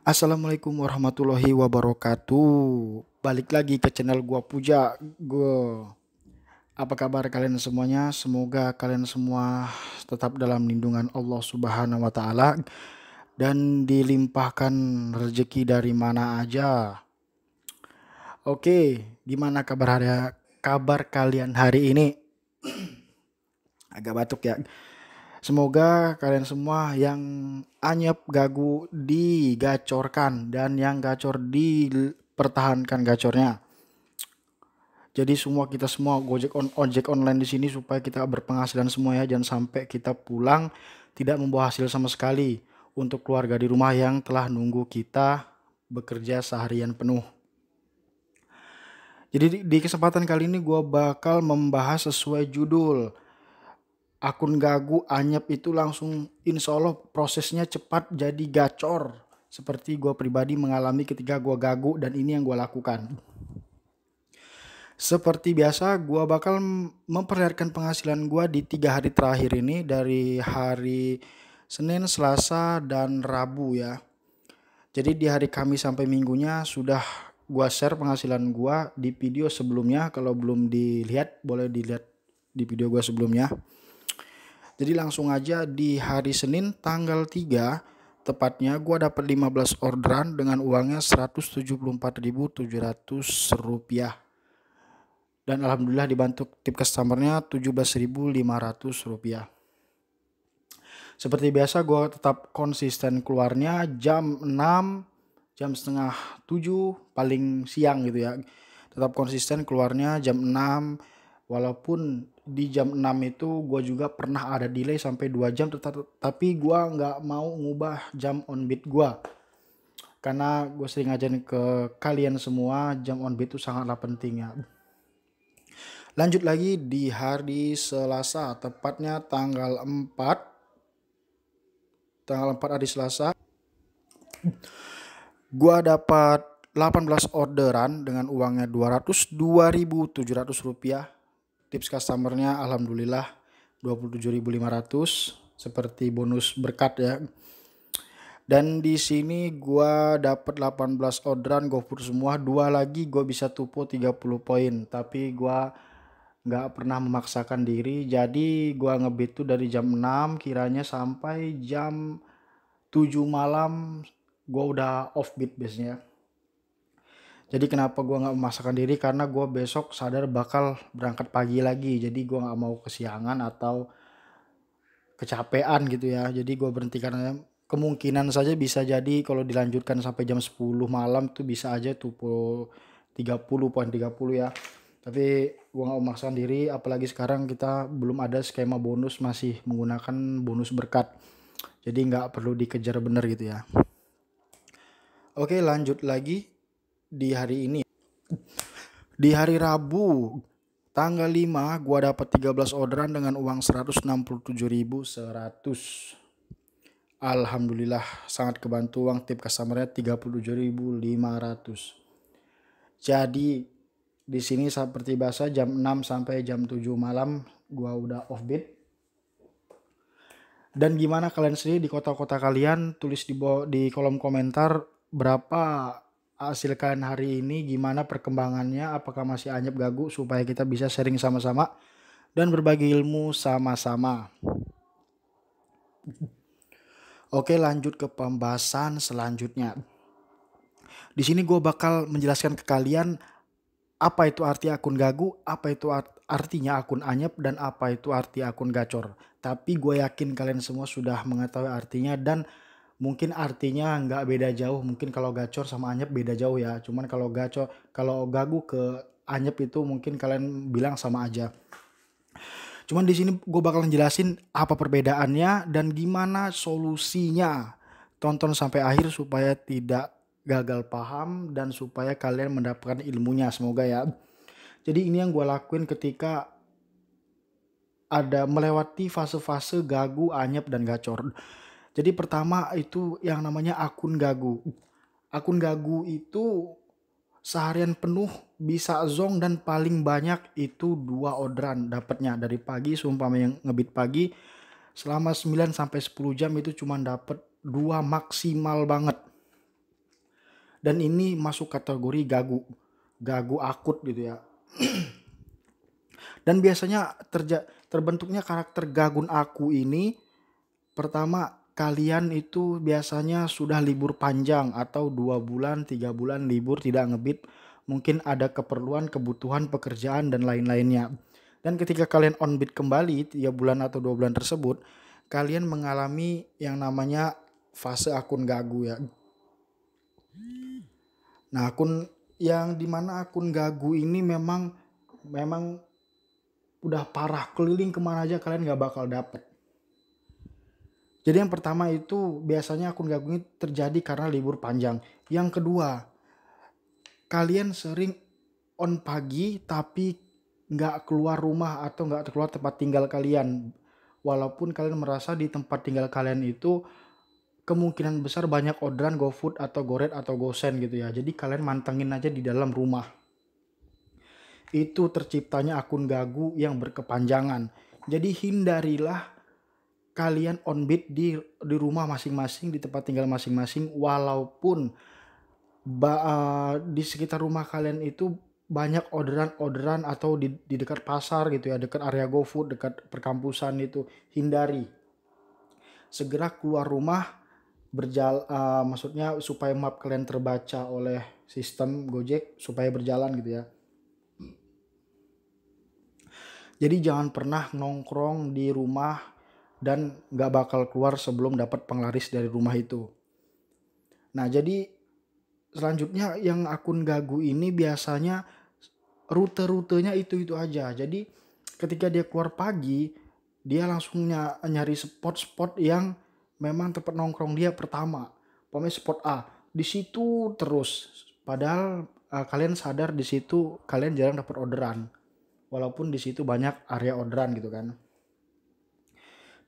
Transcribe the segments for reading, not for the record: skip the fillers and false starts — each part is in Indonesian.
Assalamualaikum warahmatullahi wabarakatuh. Balik lagi ke channel gua Puja. Apa kabar kalian semuanya? Semoga kalian semua tetap dalam lindungan Allah Subhanahu wa taala dan dilimpahkan rezeki dari mana aja. Oke, gimana kabar kalian hari ini? Agak batuk ya. Semoga kalian semua yang anyep gagu digacorkan dan yang gacor dipertahankan gacornya. Jadi kita semua ojek online di sini supaya kita berpenghasilan semua ya, jangan sampai kita pulang tidak membawa hasil sama sekali untuk keluarga di rumah yang telah nunggu kita bekerja seharian penuh. Jadi di kesempatan kali ini gue bakal membahas sesuai judul. Akun gagu anyep itu langsung insya Allah prosesnya cepat jadi gacor. Seperti gue pribadi mengalami ketika gue gagu dan ini yang gue lakukan. Seperti biasa gue bakal memperlihatkan penghasilan gue di 3 hari terakhir ini dari hari Senin, Selasa, dan Rabu ya. Jadi di hari Kamis sampai Minggunya sudah gue share penghasilan gue di video sebelumnya. Kalau belum dilihat boleh dilihat di video gue sebelumnya. Jadi langsung aja di hari Senin tanggal 3 tepatnya gue dapat 15 orderan dengan uangnya Rp174.700. Dan alhamdulillah dibantu tip customernya Rp17.500. Seperti biasa gue tetap konsisten keluarnya jam 6, jam setengah 7 paling siang gitu ya. Tetap konsisten keluarnya jam 6. Walaupun di jam 6 itu gue juga pernah ada delay sampai 2 jam, tapi gue nggak mau ngubah jam on beat gue. Karena gue sering ngajarin ke kalian semua jam on beat itu sangatlah penting ya. Lanjut lagi di hari Selasa, tepatnya tanggal 4 hari Selasa. Gua dapat 18 orderan dengan uangnya Rp202.700. Tips customernya alhamdulillah Rp27.500 seperti bonus berkat ya. Dan di sini gua dapat 18 orderan GoFood semua, 2 lagi gua bisa tupo 30 poin, tapi gua nggak pernah memaksakan diri. Jadi gua ngebit tuh dari jam 6 kiranya sampai jam 7 malam gua udah off beat biasanya. Jadi kenapa gua nggak memaksakan diri, karena gua besok sadar bakal berangkat pagi lagi, jadi gua nggak mau kesiangan atau kecapean gitu ya. Jadi gua berhenti karena kemungkinan saja bisa jadi kalau dilanjutkan sampai jam 10 malam tuh bisa aja tupo 30.30 ya. Tapi gua nggak memaksakan diri, apalagi sekarang kita belum ada skema bonus, masih menggunakan bonus berkat. Jadi nggak perlu dikejar bener gitu ya. Oke, lanjut lagi di hari ini. Di hari Rabu tanggal 5 gua dapat 13 orderan dengan uang 167.100. Alhamdulillah sangat kebantu, uang tip customernya 37.500. Jadi di sini seperti biasa jam 6 sampai jam 7 malam gua udah off beat. Dan gimana kalian sendiri di kota-kota kalian, tulis di kolom komentar berapa hasil kalian hari ini, gimana perkembangannya, apakah masih anyep gagu, supaya kita bisa sharing sama-sama dan berbagi ilmu sama-sama. Oke, lanjut ke pembahasan selanjutnya. Di sini gue bakal menjelaskan ke kalian apa itu arti akun gagu, apa itu artinya akun anyep, dan apa itu arti akun gacor. Tapi gue yakin kalian semua sudah mengetahui artinya, dan mungkin artinya nggak beda jauh. Mungkin kalau gacor sama anyep beda jauh ya. Cuman kalau gagu ke anyep itu mungkin kalian bilang sama aja. Cuman di sini gue bakal jelasin apa perbedaannya dan gimana solusinya. Tonton sampai akhir supaya tidak gagal paham dan supaya kalian mendapatkan ilmunya, semoga ya. Jadi ini yang gue lakuin ketika ada melewati fase-fase gagu, anyep, dan gacor. Jadi pertama itu yang namanya akun gagu. Akun gagu itu seharian penuh bisa zong dan paling banyak itu 2 orderan dapatnya dari pagi. Sumpah yang ngebit pagi selama 9 sampai 10 jam itu cuma dapat 2 maksimal banget. Dan ini masuk kategori gagu akut gitu ya. Dan biasanya terbentuknya karakter gagun aku ini, pertama kalian itu biasanya sudah libur panjang atau 2 bulan 3 bulan libur tidak ngebit, mungkin ada keperluan kebutuhan pekerjaan dan lain-lainnya. Dan ketika kalian on beat kembali 3 bulan atau 2 bulan tersebut, kalian mengalami yang namanya fase akun gagu ya. Nah, yang dimana akun gagu ini memang udah parah, keliling kemana aja kalian gak bakal dapet. Jadi yang pertama itu biasanya akun gagu ini terjadi karena libur panjang. Yang kedua, kalian sering on pagi tapi gak keluar rumah atau gak keluar tempat tinggal kalian. Walaupun kalian merasa di tempat tinggal kalian itu kemungkinan besar banyak orderan GoFood atau GoRed atau GoSend gitu ya. Jadi kalian mantengin aja di dalam rumah. Itu terciptanya akun gagu yang berkepanjangan. Jadi hindarilah kalian on beat di rumah masing-masing, di tempat tinggal masing-masing, walaupun di sekitar rumah kalian itu banyak orderan atau di dekat pasar gitu ya, dekat area GoFood, dekat perkampusan itu. Hindari. Segera keluar rumah, maksudnya supaya map kalian terbaca oleh sistem Gojek supaya berjalan gitu ya. Jadi jangan pernah nongkrong di rumah dan gak bakal keluar sebelum dapat penglaris dari rumah itu. Nah, jadi selanjutnya yang akun gagu ini biasanya rute-rutenya itu aja. Jadi ketika dia keluar pagi, dia langsung nyari spot-spot yang memang tempat nongkrong dia pertama. Pokoknya spot A. Di situ terus. Padahal kalian sadar di situ kalian jarang dapat orderan. Walaupun di situ banyak area orderan gitu kan.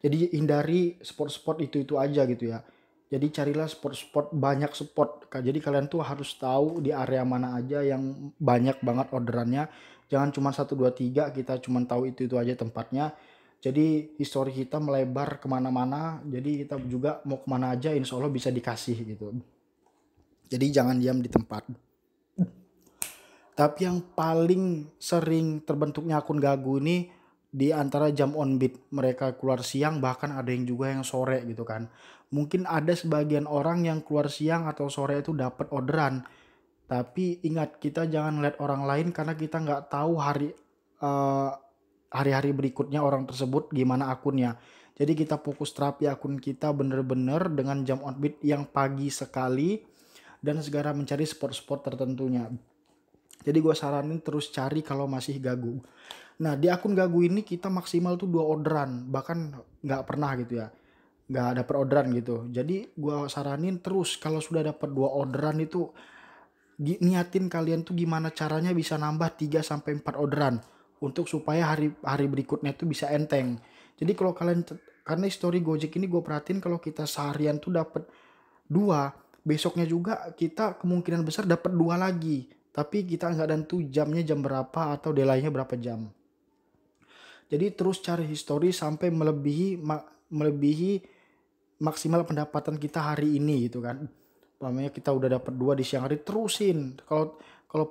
Jadi hindari spot-spot itu aja gitu ya. Jadi carilah spot-spot, banyak spot. Jadi kalian tuh harus tahu di area mana aja yang banyak banget orderannya. Jangan cuma 1, 2, 3 kita cuma tahu itu aja tempatnya. Jadi histori kita melebar kemana-mana. Jadi kita juga mau kemana aja insya Allah bisa dikasih gitu. Jadi jangan diam di tempat. Tapi yang paling sering terbentuknya akun gagu ini di antara jam on beat. Mereka keluar siang, bahkan ada yang juga yang sore gitu kan. Mungkin ada sebagian orang yang keluar siang atau sore itu dapat orderan. Tapi ingat, kita jangan lihat orang lain karena kita nggak tahu hari-hari berikutnya orang tersebut gimana akunnya. Jadi kita fokus terapi akun kita bener-bener dengan jam on beat yang pagi sekali dan segera mencari spot-spot tertentunya. Jadi gue saranin terus cari kalau masih gagu. Nah, di akun gagu ini kita maksimal tuh 2 orderan, bahkan nggak pernah gitu ya, nggak dapet orderan gitu. Jadi gue saranin terus kalau sudah dapat 2 orderan itu niatin kalian tuh gimana caranya bisa nambah 3-4 orderan untuk supaya hari berikutnya tuh bisa enteng. Jadi kalau kalian, karena story Gojek ini gue perhatiin kalau kita seharian tuh dapat 2, besoknya juga kita kemungkinan besar dapat 2 lagi. Tapi kita nggak tentu jamnya jam berapa atau delaynya berapa jam. Jadi terus cari histori sampai melebihi maksimal pendapatan kita hari ini gitu kan. Umpamanya kita udah dapat 2 di siang hari, terusin. Kalau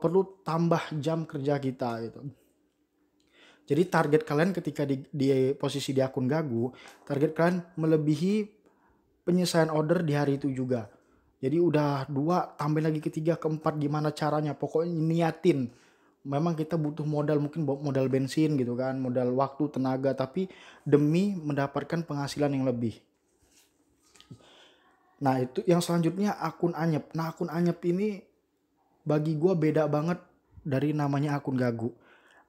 perlu tambah jam kerja kita gitu. Jadi target kalian ketika di posisi di akun gagu, target kalian melebihi penyelesaian order di hari itu juga. Jadi udah 2, tambah lagi ke-3, ke-4, gimana caranya. Pokoknya niatin. Memang kita butuh modal, mungkin modal bensin gitu kan, modal waktu, tenaga, tapi demi mendapatkan penghasilan yang lebih. Nah, itu yang selanjutnya akun anyep. Nah, akun anyep ini bagi gue beda banget dari namanya akun gagu.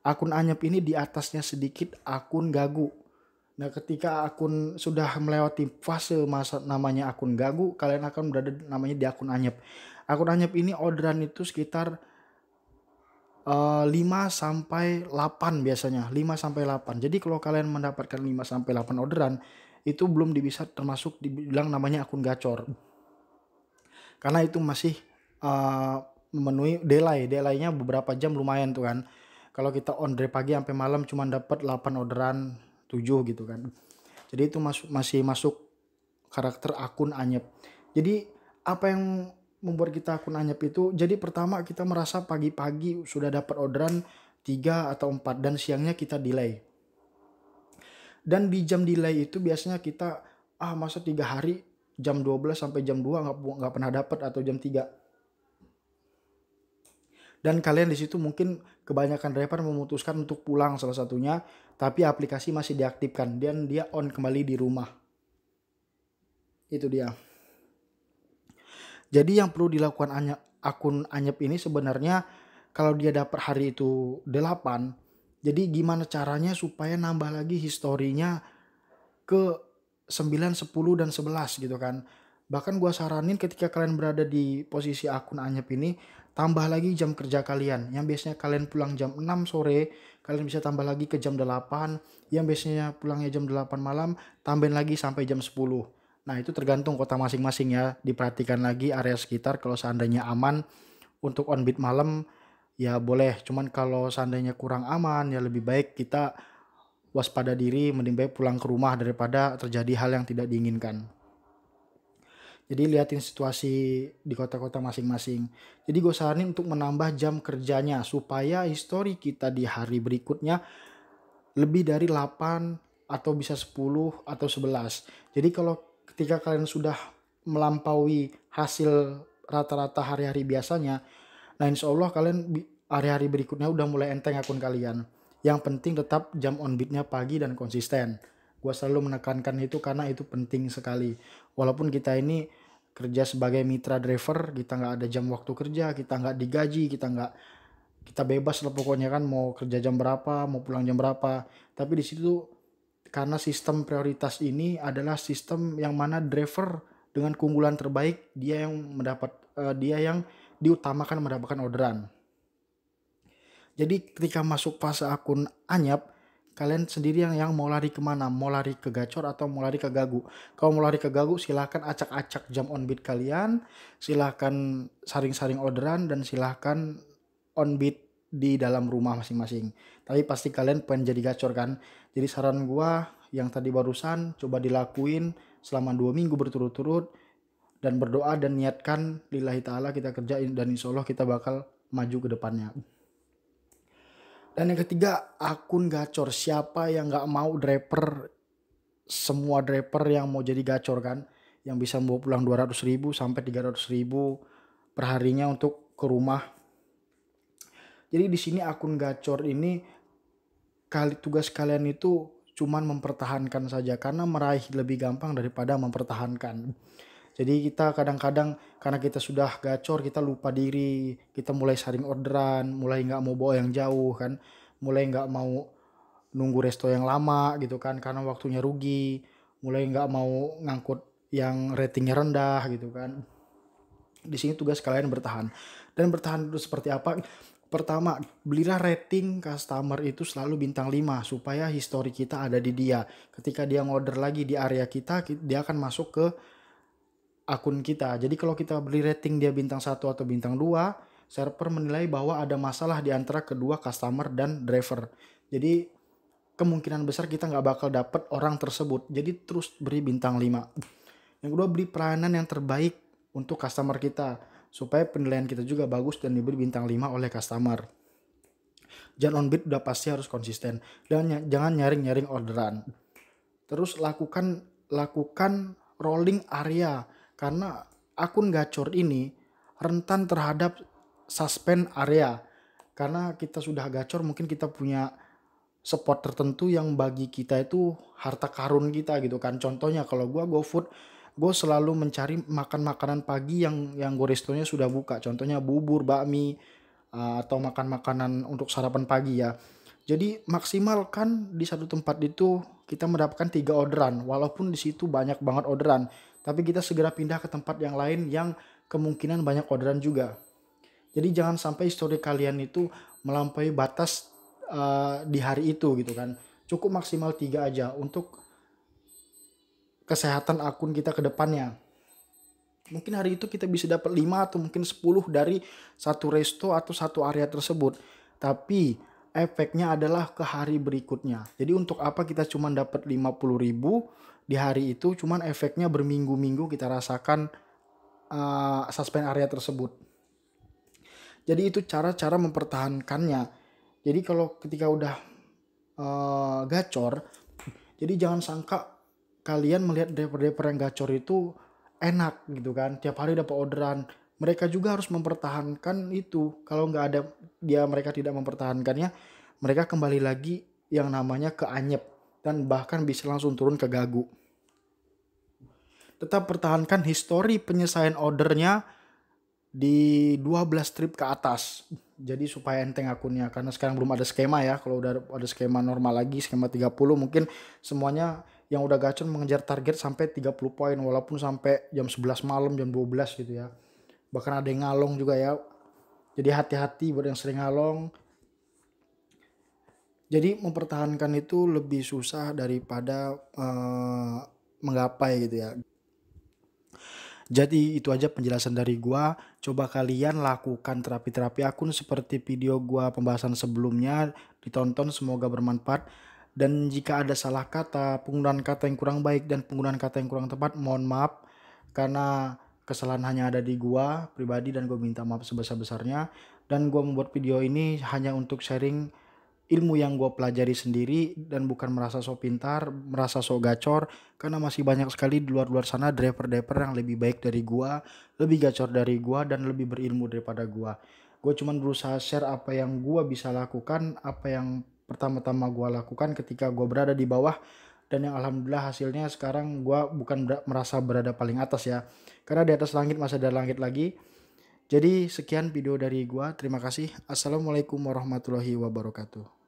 Akun anyep ini di atasnya sedikit akun gagu. Nah, ketika akun sudah melewati fase masa namanya akun gagu, kalian akan berada namanya di akun anyep. Akun anyep ini orderan itu sekitar 5-8 biasanya, 5-8. Jadi kalau kalian mendapatkan 5-8 orderan, itu belum bisa termasuk dibilang namanya akun gacor. Karena itu masih memenuhi delay-nya beberapa jam lumayan tuh kan. Kalau kita on dari pagi sampai malam cuma dapat 8 orderan, 7 gitu kan. Jadi itu masih masuk karakter akun anyep. Jadi apa yang membuat kita akun anyep itu, jadi pertama kita merasa pagi-pagi sudah dapat orderan 3 atau 4 dan siangnya kita delay. Dan di jam delay itu biasanya kita masa 3 hari jam 12 sampai jam 2 nggak pernah dapat atau jam 3. Dan kalian di situ mungkin kebanyakan driver memutuskan untuk pulang salah satunya, tapi aplikasi masih diaktifkan dan dia on kembali di rumah. Itu dia. Jadi yang perlu dilakukan akun anyep ini sebenarnya kalau dia dapat hari itu 8, jadi gimana caranya supaya nambah lagi historinya ke 9, 10, dan 11 gitu kan. Bahkan gua saranin ketika kalian berada di posisi akun anyep ini, tambah lagi jam kerja kalian. Yang biasanya kalian pulang jam 6 sore, kalian bisa tambah lagi ke jam 8. Yang biasanya pulangnya jam 8 malam, tambahin lagi sampai jam 10. Nah itu tergantung kota masing-masing ya. Diperhatikan lagi area sekitar, kalau seandainya aman untuk on beat malam ya boleh. Cuman kalau seandainya kurang aman ya lebih baik kita waspada diri, mending baik pulang ke rumah daripada terjadi hal yang tidak diinginkan. Jadi liatin situasi di kota-kota masing-masing. Jadi gue saranin untuk menambah jam kerjanya supaya histori kita di hari berikutnya lebih dari 8 atau bisa 10 atau 11. Jadi kalau ketika kalian sudah melampaui hasil rata-rata hari-hari biasanya, nah insya Allah kalian hari-hari berikutnya udah mulai enteng akun kalian. Yang penting tetap jam on beatnya pagi dan konsisten. Gue selalu menekankan itu karena itu penting sekali. Walaupun kita ini kerja sebagai mitra driver, kita nggak ada jam waktu kerja, kita nggak digaji, kita bebas lah pokoknya kan, mau kerja jam berapa, mau pulang jam berapa. Tapi di situ karena sistem prioritas ini adalah sistem yang mana driver dengan keunggulan terbaik dia yang diutamakan mendapatkan orderan. Jadi ketika masuk fase akun anyap, kalian sendiri yang mau lari kemana, mau lari ke gacor atau mau lari ke gagu. Kalau mau lari ke gagu silahkan acak-acak jam on beat kalian, silahkan saring-saring orderan, dan silahkan on beat di dalam rumah masing-masing. Tapi pasti kalian pengen jadi gacor kan. Jadi saran gua yang tadi barusan coba dilakuin selama 2 minggu berturut-turut dan berdoa dan niatkan lillahi ta'ala kita kerjain, dan insya Allah kita bakal maju ke depannya. Dan yang ketiga, akun gacor. Siapa yang nggak mau semua driver yang mau jadi gacor kan, yang bisa membawa pulang 200.000 sampai 300.000 perharinya untuk ke rumah. Jadi di sini akun gacor ini tugas kalian itu cuman mempertahankan saja, karena meraih lebih gampang daripada mempertahankan. Jadi kita kadang-kadang karena kita sudah gacor, kita lupa diri, kita mulai saring orderan, mulai nggak mau bawa yang jauh kan, mulai nggak mau nunggu resto yang lama gitu kan karena waktunya rugi, mulai nggak mau ngangkut yang ratingnya rendah gitu kan. Di sini tugas kalian bertahan. Dan bertahan itu seperti apa? Pertama, belilah rating customer itu selalu bintang 5 supaya histori kita ada di dia. Ketika dia ngorder lagi di area kita, dia akan masuk ke akun kita. Jadi kalau kita beli rating dia bintang 1 atau bintang 2, server menilai bahwa ada masalah di antara kedua customer dan driver. Jadi kemungkinan besar kita nggak bakal dapet orang tersebut. Jadi terus beri bintang 5. Yang kedua, beri pelayanan yang terbaik untuk customer kita supaya penilaian kita juga bagus dan diberi bintang 5 oleh customer. Jangan on beat udah pasti harus konsisten dan jangan nyaring-nyaring orderan. Terus lakukan rolling area, karena akun gacor ini rentan terhadap suspend area. Karena kita sudah gacor, mungkin kita punya spot tertentu yang bagi kita itu harta karun kita gitu kan. Contohnya kalau gue GoFood, gue selalu mencari makan makanan pagi yang gue restonya sudah buka. Contohnya bubur, bakmi, atau makan makanan untuk sarapan pagi ya. Jadi maksimalkan di satu tempat itu kita mendapatkan 3 orderan, walaupun di situ banyak banget orderan, tapi kita segera pindah ke tempat yang lain yang kemungkinan banyak orderan juga. Jadi jangan sampai histori kalian itu melampaui batas di hari itu gitu kan. Cukup maksimal 3 aja untuk kesehatan akun kita ke depannya. Mungkin hari itu kita bisa dapat 5 atau mungkin 10 dari satu resto atau satu area tersebut. Tapi efeknya adalah ke hari berikutnya. Jadi untuk apa kita cuma dapat 50.000 di hari itu, cuman efeknya berminggu-minggu kita rasakan suspend area tersebut. Jadi itu cara-cara mempertahankannya. Jadi kalau ketika udah gacor, jadi jangan sangka kalian melihat driver-driver yang gacor itu enak gitu kan, tiap hari dapat orderan. Mereka juga harus mempertahankan itu. Kalau nggak ada mereka tidak mempertahankannya, mereka kembali lagi yang namanya ke anyep dan bahkan bisa langsung turun ke gagu. Tetap pertahankan histori penyelesaian ordernya di 12 trip ke atas. Jadi supaya enteng akunnya, karena sekarang belum ada skema ya. Kalau udah ada skema normal lagi, skema 30, mungkin semuanya yang udah gacor mengejar target sampai 30 poin walaupun sampai jam 11 malam, jam 12 gitu ya. Bahkan ada yang ngalong juga ya. Jadi hati-hati buat yang sering ngalong. Jadi mempertahankan itu lebih susah daripada menggapai gitu ya. Jadi itu aja penjelasan dari gua. Coba kalian lakukan terapi-terapi akun seperti video gua pembahasan sebelumnya, ditonton, semoga bermanfaat. Dan jika ada salah kata, penggunaan kata yang kurang baik dan penggunaan kata yang kurang tepat, mohon maaf karena kesalahan hanya ada di gua pribadi dan gue minta maaf sebesar-besarnya. Dan gua membuat video ini hanya untuk sharing ilmu yang gue pelajari sendiri dan bukan merasa sok pintar, merasa sok gacor, karena masih banyak sekali di luar sana driver-driver yang lebih baik dari gue, lebih gacor dari gue, dan lebih berilmu daripada gue. Gue cuman berusaha share apa yang gue bisa lakukan, apa yang pertama-tama gue lakukan ketika gue berada di bawah, dan yang alhamdulillah hasilnya sekarang gue bukan merasa berada paling atas ya, karena di atas langit masih ada langit lagi. Jadi sekian video dari gue, terima kasih. Assalamualaikum warahmatullahi wabarakatuh.